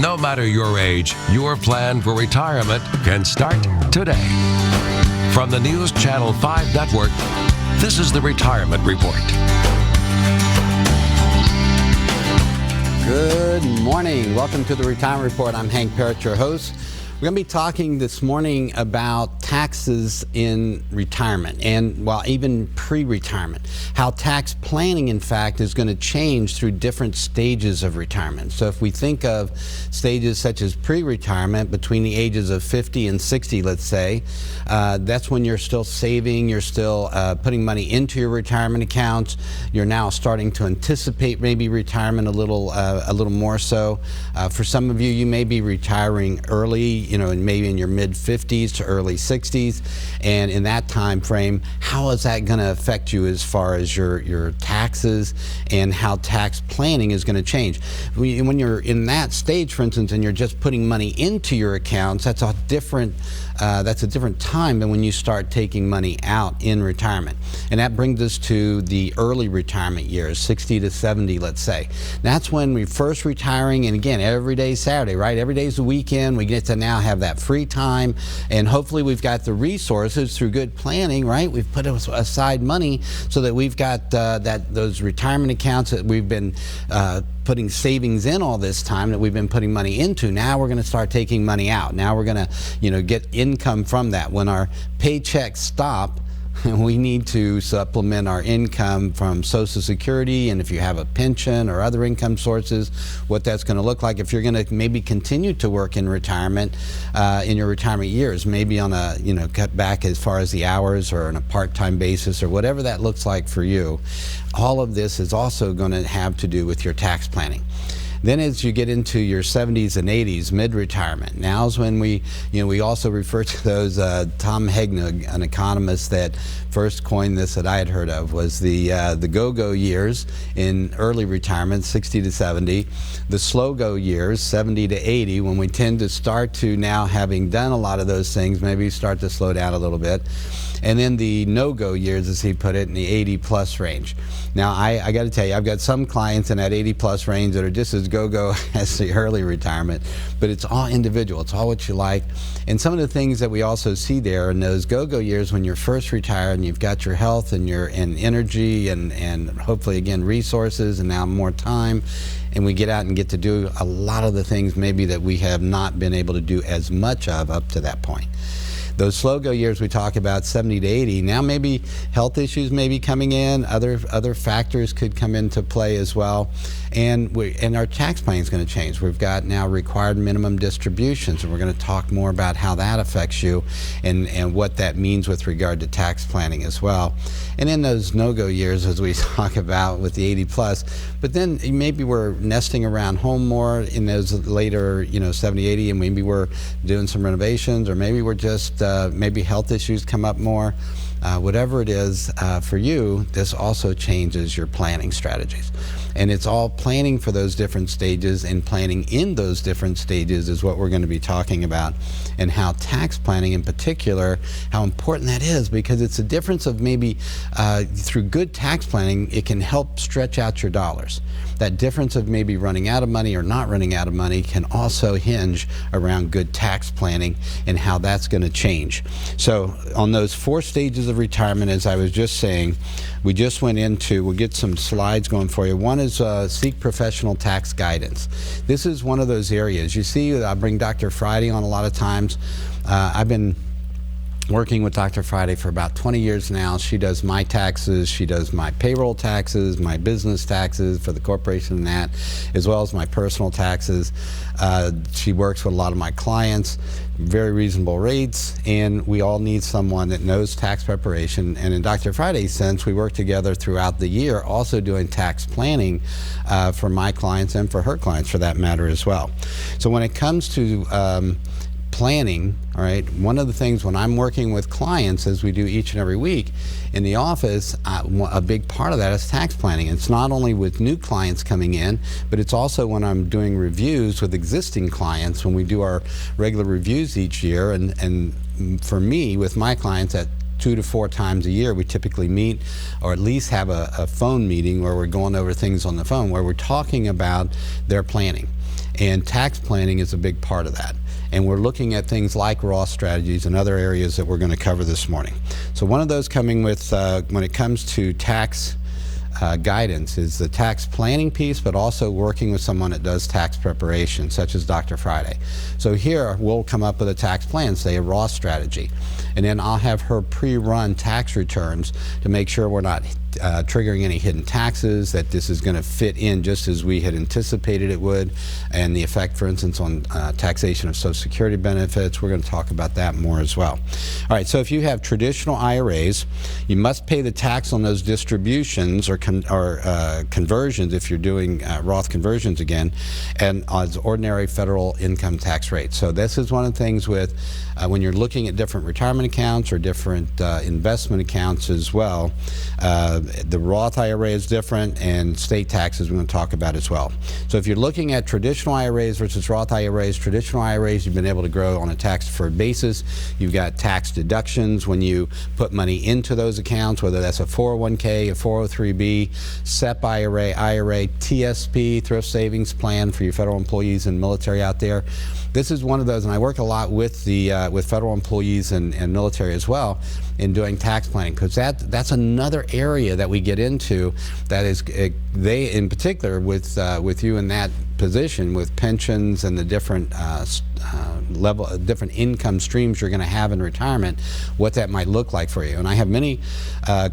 No matter your age, your plan for retirement can start today. From the News Channel 5 Network, this is the Retirement Report. Good morning. Welcome to the Retirement Report. I'm Hank Parrott, your host. We're going to be talking this morning about taxes in retirement and, well, even pre-retirement. How tax planning, in fact, is going to change through different stages of retirement. So if we think of stages such as pre-retirement between the ages of 50 and 60, let's say, that's when you're still saving, you're still putting money into your retirement accounts. You're now starting to anticipate maybe retirement a little more so. For some of you, you may be retiring early, and maybe in your mid-50s to early 60s, and in that time frame, how is that going to affect you as far as your taxes and how tax planning is going to change? When you're in that stage, for instance, and you're just putting money into your accounts, that's a different time than when you start taking money out in retirement. And that brings us to the early retirement years, 60 to 70, let's say. That's when we're first retiring, and again, every day's Saturday, right? Every day's the weekend. We get to now have that free time, and hopefully we've got the resources through good planning, right? We've put aside money so that we've got those retirement accounts that we've been putting savings in all this time that we've been putting money into. Now we're going to start taking money out. Now we're going to, get income from that. When our paychecks stop, we need to supplement our income from Social Security, and if you have a pension or other income sources, what that's going to look like. If you're going to maybe continue to work in retirement, in your retirement years, maybe on a, cut back as far as the hours or on a part-time basis or whatever that looks like for you, all of this is also going to have to do with your tax planning. Then as you get into your 70s and 80s, mid-retirement, now's when we also refer to those, Tom Hegna, an economist that first coined this that I had heard of, was the go-go years in early retirement, 60 to 70, the slow-go years, 70 to 80, when we tend to start to now, having done a lot of those things, maybe start to slow down a little bit. And then the no-go years, as he put it, in the 80-plus range. Now, I got to tell you, I've got some clients in that 80-plus range that are just as go-go as the early retirement, but it's all individual. It's all what you like. And some of the things that we also see there in those go-go years when you're first retired and you've got your health and your energy and hopefully, again, resources and now more time, and we get out and get to do a lot of the things maybe that we have not been able to do as much of up to that point. Those slow-go years we talk about, 70 to 80, now maybe health issues may be coming in, other factors could come into play as well, and our tax planning is going to change. We've got now required minimum distributions, and we're going to talk more about how that affects you and what that means with regard to tax planning as well. And in those no-go years, as we talk about with the 80 plus, but then maybe we're nesting around home more in those later, 70, 80, and maybe we're doing some renovations, or maybe we're just, maybe health issues come up more. Whatever it is for you, this also changes your planning strategies. And it's all planning for those different stages, and planning in those different stages is what we're going to be talking about, and how tax planning in particular, how important that is, because it's a difference of maybe through good tax planning, it can help stretch out your dollars. That difference of maybe running out of money or not running out of money can also hinge around good tax planning and how that's going to change. So on those 4 stages of retirement, as I was just saying, we just went into, we'll get some slides going for you. One is seek professional tax guidance. This is one of those areas. You see, I bring Dr. Friday on a lot of times. I've been working with Dr. Friday for about 20 years now. She does my taxes, she does my payroll taxes, my business taxes for the corporation and that, as well as my personal taxes. She works with a lot of my clients, very reasonable rates, and we all need someone that knows tax preparation. And in Dr. Friday's sense, we work together throughout the year, also doing tax planning for my clients and for her clients for that matter as well. So when it comes to planning, all right, one of the things when I'm working with clients, as we do each and every week in the office, a big part of that is tax planning. It's not only with new clients coming in, but it's also when I'm doing reviews with existing clients, when we do our regular reviews each year. And for me, with my clients, that 2 to 4 times a year we typically meet, or at least have a phone meeting where we're going over things on the phone, where we're talking about their planning. And tax planning is a big part of that. And we're looking at things like Roth strategies and other areas that we're going to cover this morning. So one of those coming with, when it comes to tax guidance, is the tax planning piece, but also working with someone that does tax preparation, such as Dr. Friday. So here we'll come up with a tax plan, say a Roth strategy, and then I'll have her pre-run tax returns to make sure we're not triggering any hidden taxes, that this is going to fit in just as we had anticipated it would, and the effect, for instance, on taxation of Social Security benefits. We're going to talk about that more as well. All right, so if you have traditional IRAs, you must pay the tax on those distributions or conversions, if you're doing Roth conversions again, and as ordinary federal income tax rates. So this is one of the things with when you're looking at different retirement accounts or different investment accounts as well. The Roth IRA is different, and state taxes we're going to talk about as well. So if you're looking at traditional IRAs versus Roth IRAs, traditional IRAs you've been able to grow on a tax-deferred basis. You've got tax deductions when you put money into those accounts, whether that's a 401k, a 403b, SEP IRA, TSP, Thrift Savings Plan for your federal employees and military out there. This is one of those, and I work a lot with the with federal employees and military as well in doing tax planning, because that's another area that we get into that is they in particular with you in that position with pensions and the different different income streams you're going to have in retirement, what that might look like for you. And I have many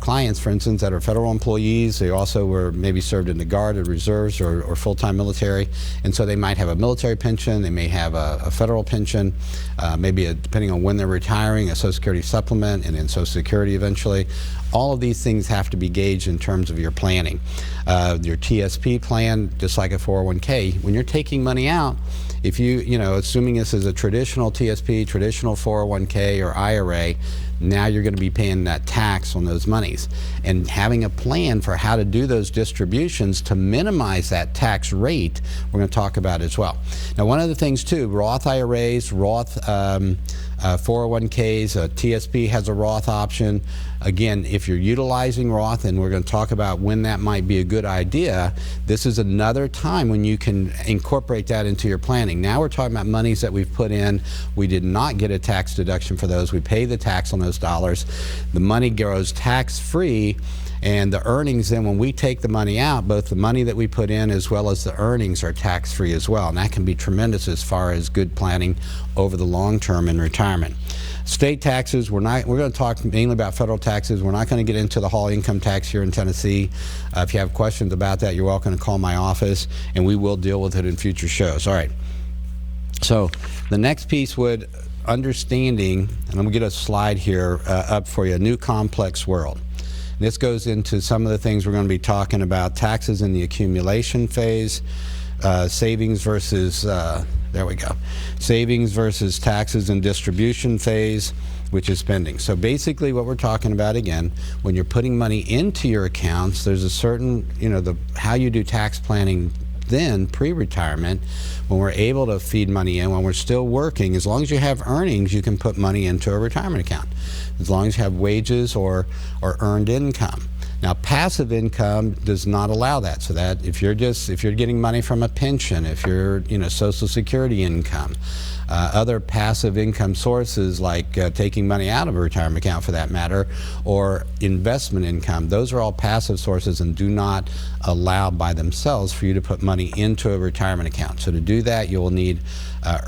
clients, for instance, that are federal employees. They also were maybe served in the Guard or Reserves or full-time military, and so they might have a military pension, they may have a federal pension, maybe depending on when they're retiring, a Social Security supplement, and then Social Security eventually. All of these things have to be gauged in terms of your planning. Your TSP plan, just like a 401k, when you're taking money out, if assuming this is a traditional TSP, traditional 401k or IRA, now you're going to be paying that tax on those monies. And having a plan for how to do those distributions to minimize that tax rate, we're going to talk about as well. Now, one of the things too, Roth IRAs, Roth 401ks, TSP has a Roth option. Again, if you're utilizing Roth, and we're going to talk about when that might be a good idea, this is another time when you can incorporate that into your planning. Now we're talking about monies that we've put in. We did not get a tax deduction for those. We pay the tax on those dollars. The money goes tax-free, and the earnings then, when we take the money out, both the money that we put in as well as the earnings are tax-free as well. And that can be tremendous as far as good planning over the long term in retirement. State taxes, we're going to talk mainly about federal taxes. We're not going to get into the Hall income tax here in Tennessee. If you have questions about that, you're welcome to call my office, and we will deal with it in future shows. All right. So the next piece would understanding, and I'm going to get a slide here up for you, a new complex world. This goes into some of the things we're going to be talking about: taxes in the accumulation phase, savings versus, there we go, savings versus taxes in distribution phase, which is spending. So basically what we're talking about, again, when you're putting money into your accounts, there's a certain, how you do tax planning then pre-retirement, when we're able to feed money in, when we're still working. As long as you have earnings, you can put money into a retirement account, as long as you have wages or earned income. Now, passive income does not allow that. So that if you're getting money from a pension, if you're Social Security income, other passive income sources like taking money out of a retirement account for that matter, or investment income, those are all passive sources and do not allow by themselves for you to put money into a retirement account. So to do that, you will need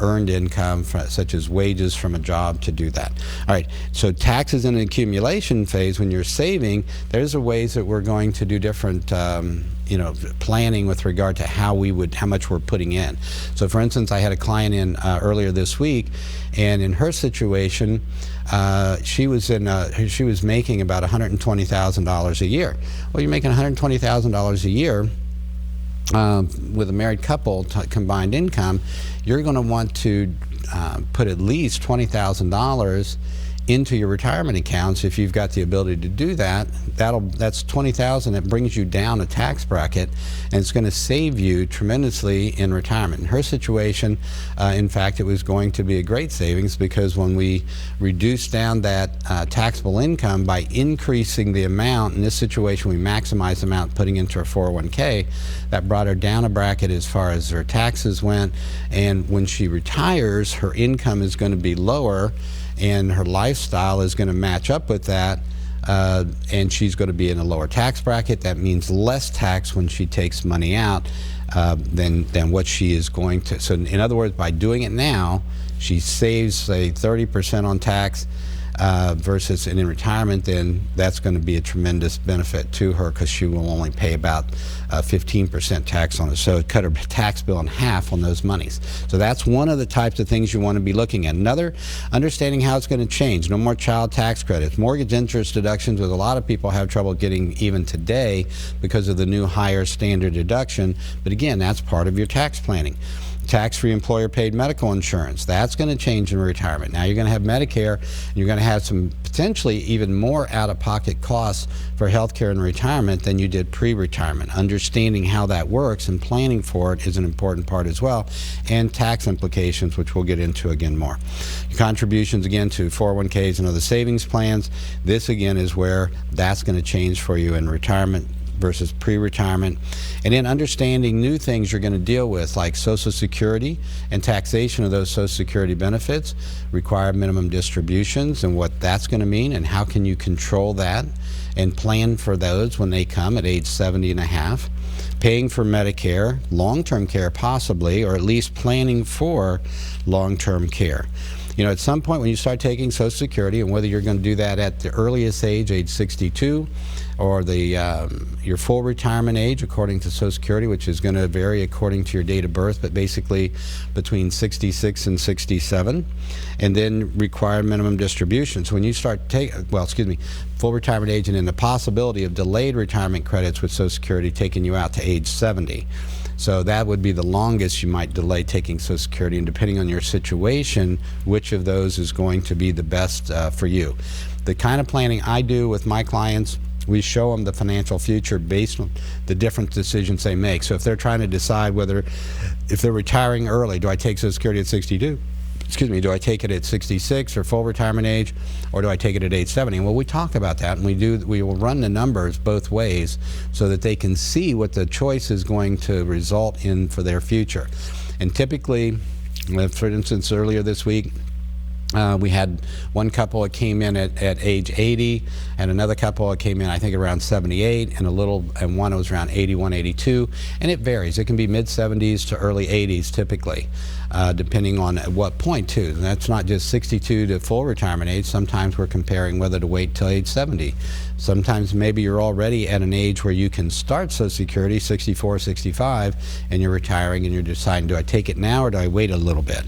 earned income such as wages from a job to do that. All right, so taxes in the accumulation phase, when you're saving, there's ways that we're going to do different planning with regard to how much we're putting in. So for instance, I had a client in earlier this week, and in her situation, she was making about $120,000 a year. Well, you're making $120,000 a year with a married couple combined income. You're going to want to put at least $20,000 into your retirement accounts. If you've got the ability to do that, that's $20,000. That brings you down a tax bracket, and it's going to save you tremendously in retirement. In her situation, in fact, it was going to be a great savings, because when we reduced down that taxable income by increasing the amount, in this situation we maximized the amount putting into her 401k, that brought her down a bracket as far as her taxes went. And when she retires, her income is going to be lower, and her lifestyle is going to match up with that, and she's going to be in a lower tax bracket. That means less tax when she takes money out than what she is going to. So in other words, by doing it now, she saves, say, 30% on tax, versus in retirement, then that's going to be a tremendous benefit to her, because she will only pay about 15% tax on it. So it cut her tax bill in half on those monies. So that's one of the types of things you want to be looking at. Another, understanding how it's going to change. No more child tax credits, mortgage interest deductions, which a lot of people have trouble getting even today because of the new higher standard deduction. But again, that's part of your tax planning. Tax-free employer-paid medical insurance, that's going to change in retirement. Now you're going to have Medicare, and you're going to have some potentially even more out-of-pocket costs for health care in retirement than you did pre-retirement. Understanding how that works and planning for it is an important part as well, and tax implications, which we'll get into again more. Contributions again to 401ks and other savings plans, this again is where that's going to change for you in retirement versus pre-retirement. And then understanding new things you're going to deal with, like Social Security and taxation of those Social Security benefits, required minimum distributions, and what that's going to mean, and how can you control that and plan for those when they come at age 70 and a half. Paying for Medicare, long-term care possibly, or at least planning for long-term care. You know, at some point when you start taking Social Security, and whether you're going to do that at the earliest age 62, or your full retirement age according to Social Security, which is going to vary according to your date of birth, but basically between 66 and 67, and then required minimum distributions. When you start full retirement age, and then the possibility of delayed retirement credits with Social Security taking you out to age 70. So that would be the longest you might delay taking Social Security, and depending on your situation, which of those is going to be the best for you. The kind of planning I do with my clients, we show them the financial future based on the different decisions they make. So if they're trying to decide if they're retiring early, do I take Social Security at 62? Do I take it at 66 or full retirement age, or do I take it at age 70? Well, we talk about that, and we will run the numbers both ways so that they can see what the choice is going to result in for their future. And typically, for instance, earlier this week, we had one couple that came in at age 80, and another couple that came in, I think, around 78, and one was around 81, 82, and it varies. It can be mid-70s to early 80s typically, depending on at what point too. And that's not just 62 to full retirement age. Sometimes we're comparing whether to wait till age 70. Sometimes maybe you're already at an age where you can start Social Security, 64, 65, and you're retiring, and you're deciding, do I take it now or do I wait a little bit?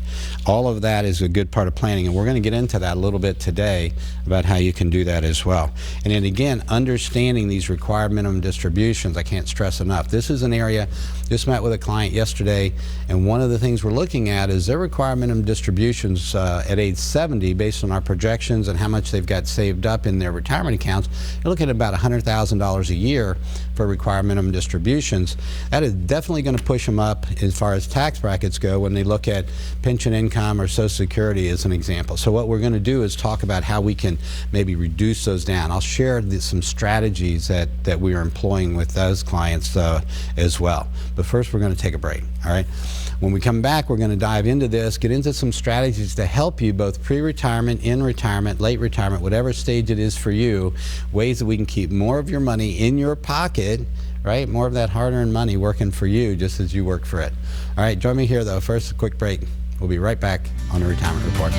All of that is a good part of planning, and we're going to get into that a little bit today about how you can do that as well. And then again, understanding these required minimum distributions, I can't stress enough. This is an area, just met with a client yesterday, and one of the things we're looking at is their required minimum distributions at age 70, based on our projections and how much they've got saved up in their retirement accounts. You're looking at about $100,000 a year for required minimum distributions. That is definitely going to push them up as far as tax brackets go when they look at pension income or Social Security as an example. So what we're going to do is talk about how we can maybe reduce those down. I'll share some strategies that we are employing with those clients as well. But first, we're going to take a break, all right? When we come back, we're going to dive into this, get into some strategies to help you both pre-retirement, in retirement, late retirement, whatever stage it is for you, ways that we can keep more of your money in your pocket, right? More of that hard-earned money working for you just as you work for it. All right, join me here though. First, a quick break. We'll be right back on the Retirement Report.